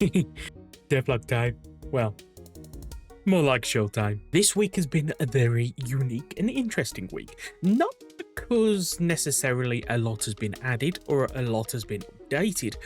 Devlog time. Well, more like showtime. This week has been a very unique and interesting week. Not because necessarily a lot has been added or a lot has been updated,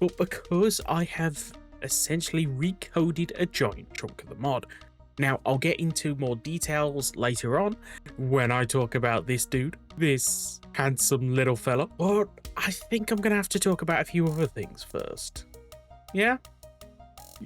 but because I have essentially recoded a giant chunk of the mod. Now, I'll get into more details later on when I talk about this dude, this handsome little fella, but I think I'm going to have to talk about a few other things first. Yeah,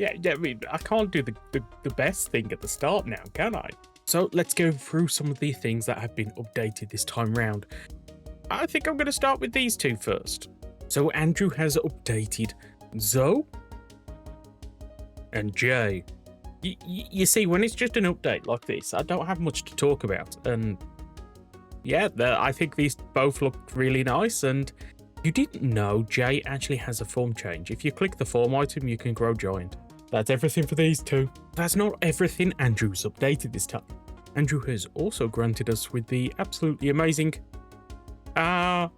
I mean, I can't do the best thing at the start now, can I? So let's go through some of the things that have been updated this time round. I think I'm going to start with these two first. So Andrew has updated Zoe and Jay. You see, when it's just an update like this, I don't have much to talk about. And yeah, I think these both look really nice. And you didn't know Jay actually has a form change. If you click the form item, you can grow giant. That's everything for these two. That's not everything Andrew's updated this time. Andrew has also granted us with the absolutely amazing Amazon.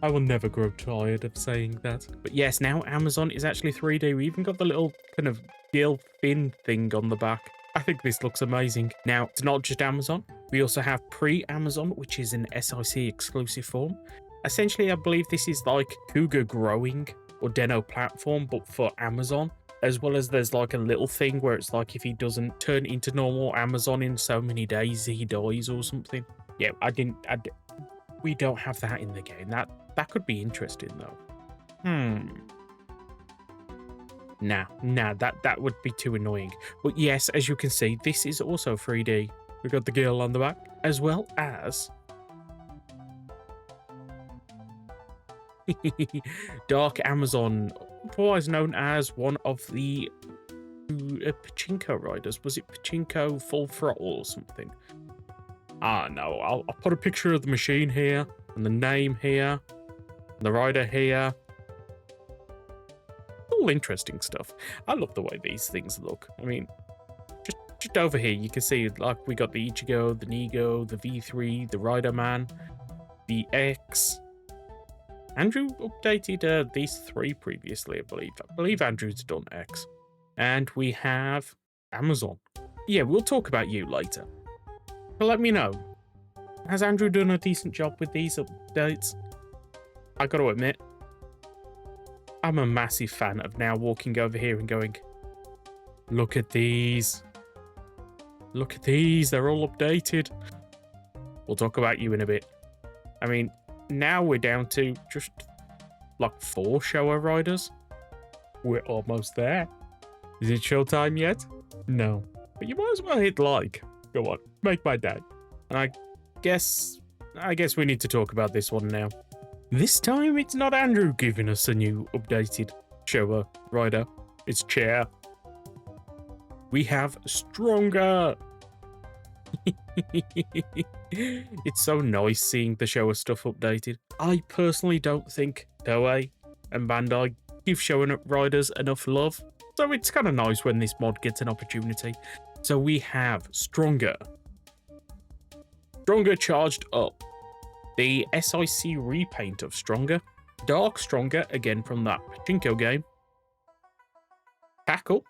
I will never grow tired of saying that. But yes, now Amazon is actually 3D. We even got the little kind of gill fin thing on the back. I think this looks amazing. Now, it's not just Amazon. We also have pre-Amazon, which is an SIC exclusive form. Essentially, I believe this is like Cougar growing or Deno platform, but for Amazon. As well as there's like a little thing where it's like if he doesn't turn into normal Amazon in so many days, he dies or something. Yeah, we don't have that in the game. That could be interesting though. Nah, that would be too annoying. But yes, as you can see, this is also 3D. We got the girl on the back, as well as Dark Amazon, otherwise known as one of the Pachinko riders. Was it Pachinko Full Throttle or something? No, I'll put a picture of the machine here, and the name here, and the rider here. All interesting stuff. I love the way these things look. I mean, just over here, you can see like we got the Ichigo, the Nigo, the V3, the Rider Man, the X. Andrew updated these three previously, I believe. I believe Andrew's done X. And we have Amazon. Yeah, we'll talk about you later. But let me know, has Andrew done a decent job with these updates? I gotta admit, I'm a massive fan of now walking over here and going, look at these. Look at these, they're all updated. We'll talk about you in a bit. I mean, now we're down to just like 4 Showa riders. We're almost there. Is it showtime yet? No. But you might as well hit like. Go on, make my day. And I guess we need to talk about this one now. This time it's not Andrew giving us a new updated Showa rider. It's Chair. We have Stronger. It's so nice seeing the Showa stuff updated. I personally don't think Toei and Bandai give Showa riders enough love, so it's kind of nice when this mod gets an opportunity. So we have Stronger. Stronger charged up. The SIC repaint of Stronger. Dark Stronger, again from that Pachinko game. Tackle.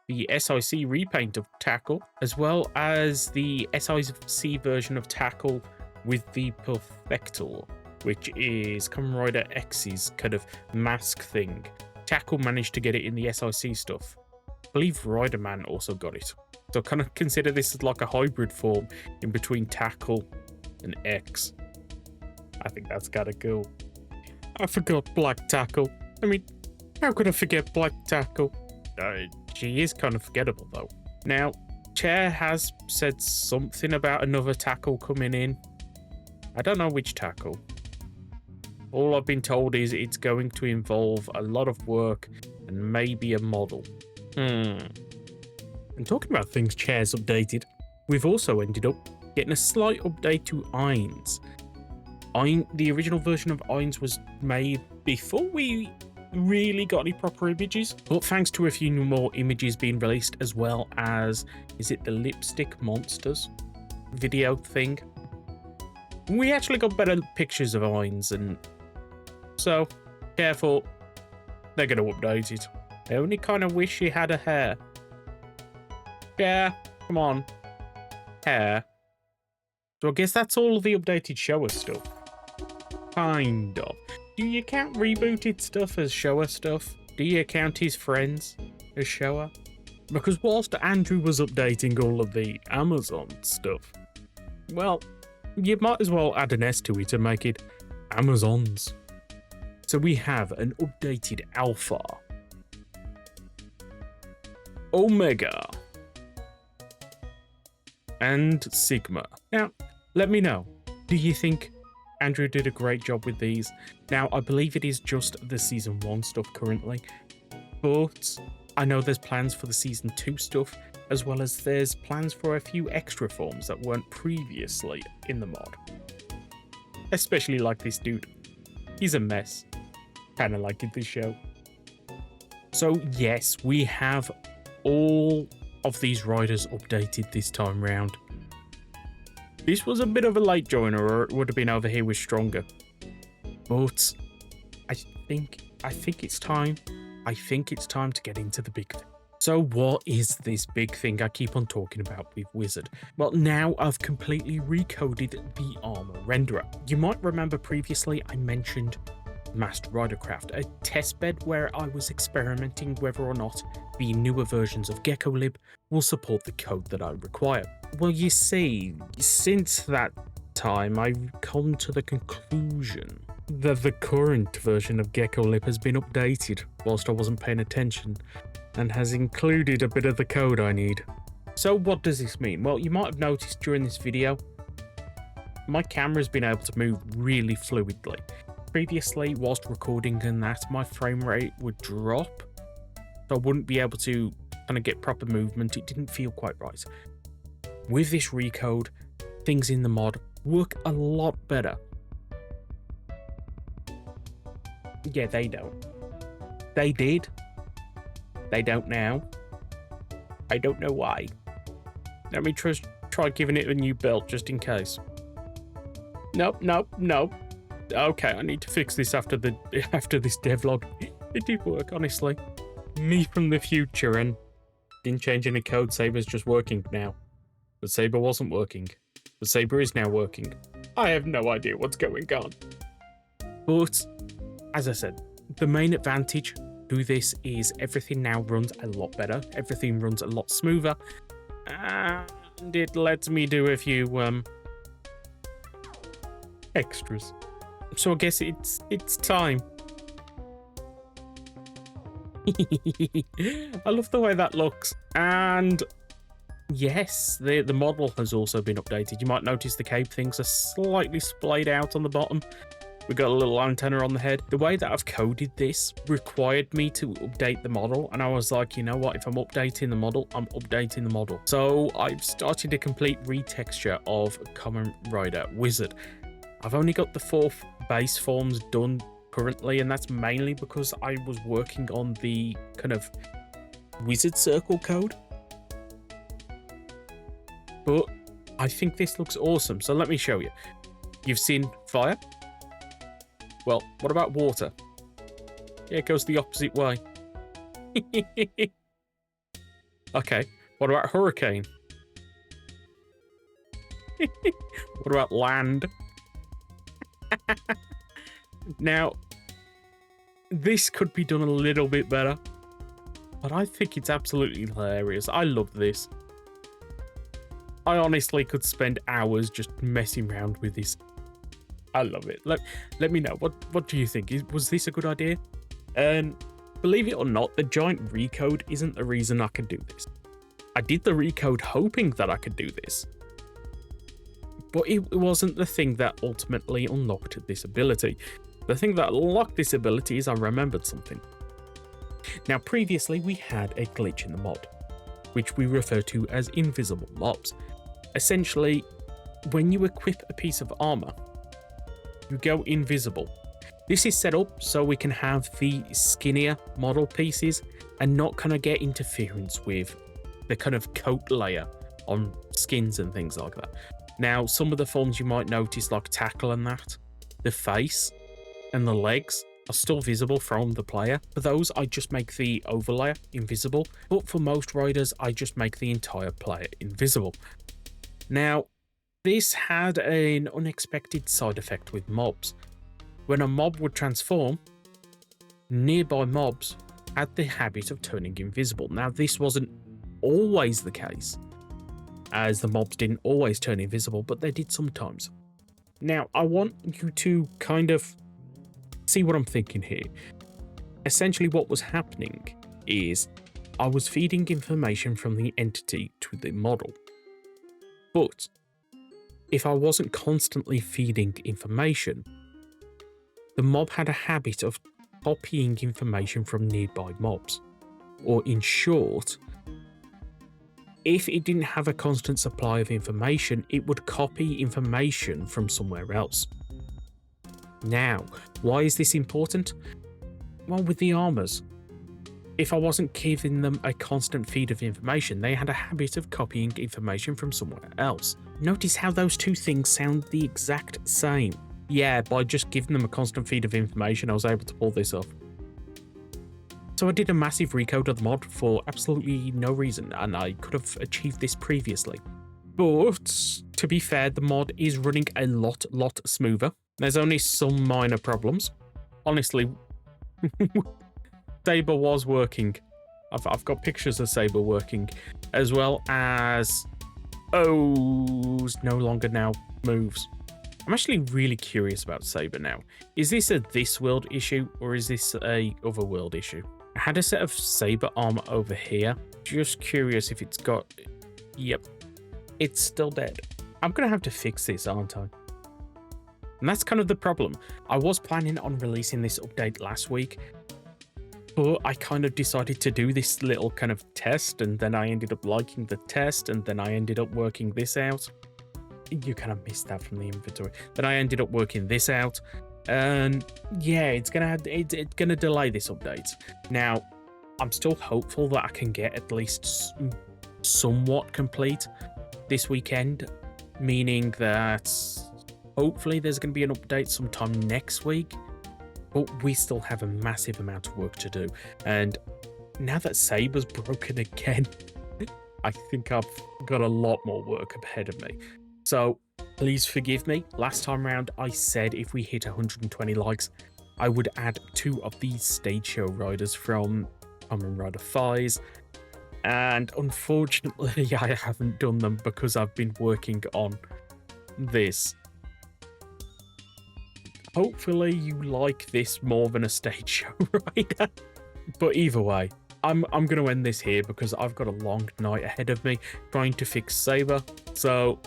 The SIC repaint of Tackle, as well as the SIC version of Tackle with the Perfectal, which is Kamen Rider X's kind of mask thing. Tackle managed to get it in the SIC stuff. I believe Rider Man also got it. So kind of consider this as like a hybrid form in between Tackle and X. I think that's gotta go. I forgot Black Tackle. I mean, how could I forget Black Tackle? She is kind of forgettable though. Now, Chair has said something about another Tackle coming in. I don't know which Tackle. All I've been told is it's going to involve a lot of work and maybe a model. And talking about things Chair's updated, we've also ended up getting a slight update to Ains. The original version of Ains was made before we really got any proper images, but thanks to a few more images being released, as well as, is it the Lipstick Monsters video thing? We actually got better pictures of Ains, and So, careful. They're going to update it. I only kind of wish he had a hair. Yeah, come on. Hair. So I guess that's all of the updated Showa stuff. Kind of. Do you count rebooted stuff as Showa stuff? Do you count his friends as Showa? Because whilst Andrew was updating all of the Amazon stuff, well, you might as well add an S to it and make it Amazons. So we have an updated Alpha, Omega, and Sigma. Now, let me know. Do you think Andrew did a great job with these? Now, I believe it is just the Season 1 stuff currently, but I know there's plans for the Season 2 stuff, as well as there's plans for a few extra forms that weren't previously in the mod. Especially like this dude. He's a mess. Kinda like in this show. So yes, we have all of these riders updated this time round. This was a bit of a late joiner, or it would have been over here with Stronger. But I think it's time. I think it's time to get into the big thing. So what is this big thing I keep on talking about with Wizard? Well, now I've completely recoded the armor renderer. You might remember previously I mentioned Master Ridercraft, a testbed where I was experimenting whether or not the newer versions of GeckoLib will support the code that I require. Well, you see, since that time, I've come to the conclusion that the current version of GeckoLib has been updated whilst I wasn't paying attention, and has included a bit of the code I need. So what does this mean? Well, you might have noticed during this video, my camera's been able to move really fluidly. Previously, whilst recording and that, my frame rate would drop, so I wouldn't be able to kind of get proper movement. It didn't feel quite right. With this recode, things in the mod work a lot better. Yeah, they don't. They did. They don't now. I don't know why. Let me try giving it a new belt just in case. Nope. Okay, I need to fix this after this devlog. It did work, honestly. Me from the future, and didn't change any code. Saber's just working now. But Saber wasn't working. But Saber is now working. I have no idea what's going on. But, as I said, the main advantage to this is everything now runs a lot better. Everything runs a lot smoother. And it lets me do a few, extras. So I guess it's time. I love the way that looks. And yes, the model has also been updated. You might notice the cape things are slightly splayed out on the bottom. We've got a little antenna on the head. The way that I've coded this required me to update the model, and I was like, you know what, if I'm updating the model, I'm updating the model. So I've started a complete retexture of Kamen Rider Wizard. I've only got the 4 base forms done currently, and that's mainly because I was working on the kind of wizard circle code. But I think this looks awesome, so let me show you. You've seen fire? Well, what about water? Yeah, it goes the opposite way. Okay, what about hurricane? What about land? Now, this could be done a little bit better, but I think it's absolutely hilarious. I love this. I honestly could spend hours just messing around with this. I love it. Let me know. What do you think? Was this a good idea? And believe it or not, the giant recode isn't the reason I could do this. I did the recode hoping that I could do this, but it wasn't the thing that ultimately unlocked this ability. The thing that unlocked this ability is I remembered something. Now, previously we had a glitch in the mod, which we refer to as invisible mobs. Essentially, when you equip a piece of armor, you go invisible. This is set up so we can have the skinnier model pieces and not kind of get interference with the kind of coat layer on skins and things like that. Now, some of the forms you might notice, like Tackle and that, the face and the legs, are still visible from the player. For those, I just make the overlayer invisible, but for most riders, I just make the entire player invisible. Now, this had an unexpected side effect with mobs. When a mob would transform, nearby mobs had the habit of turning invisible. Now, this wasn't always the case, as the mobs didn't always turn invisible, but they did sometimes. Now, I want you to kind of see what I'm thinking here. Essentially, what was happening is I was feeding information from the entity to the model. But if I wasn't constantly feeding information, the mob had a habit of copying information from nearby mobs. Or in short, if it didn't have a constant supply of information, it would copy information from somewhere else. Now, why is this important? Well, with the armors, if I wasn't giving them a constant feed of information, they had a habit of copying information from somewhere else. Notice how those two things sound the exact same. Yeah, by just giving them a constant feed of information, I was able to pull this off. So I did a massive recode of the mod for absolutely no reason, and I could have achieved this previously. But, to be fair, the mod is running a lot smoother. There's only some minor problems. Honestly, Saber was working. I've got pictures of Saber working, as well as O's no longer now moves. I'm actually really curious about Saber now. Is this a this world issue, or is this a other world issue? I had a set of Saber armor over here. Just curious if it's got... Yep, it's still dead. I'm gonna have to fix this, aren't I? And that's kind of the problem. I was planning on releasing this update last week, but I kind of decided to do this little kind of test, and then I ended up liking the test, and then I ended up working this out. You kind of missed that from the inventory. Then I ended up working this out, and yeah, it's gonna delay this update. Now, I'm still hopeful that I can get at least somewhat complete this weekend, meaning that hopefully there's going to be an update sometime next week, but we still have a massive amount of work to do. And now that Saber's broken again, I think I've got a lot more work ahead of me. So please forgive me. Last time around, I said if we hit 120 likes, I would add 2 of these stage show riders from Kamen Rider Maizen. And unfortunately, I haven't done them because I've been working on this. Hopefully you like this more than a stage show rider. But either way, I'm going to end this here because I've got a long night ahead of me trying to fix Saber. So,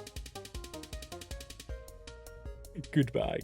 goodbye.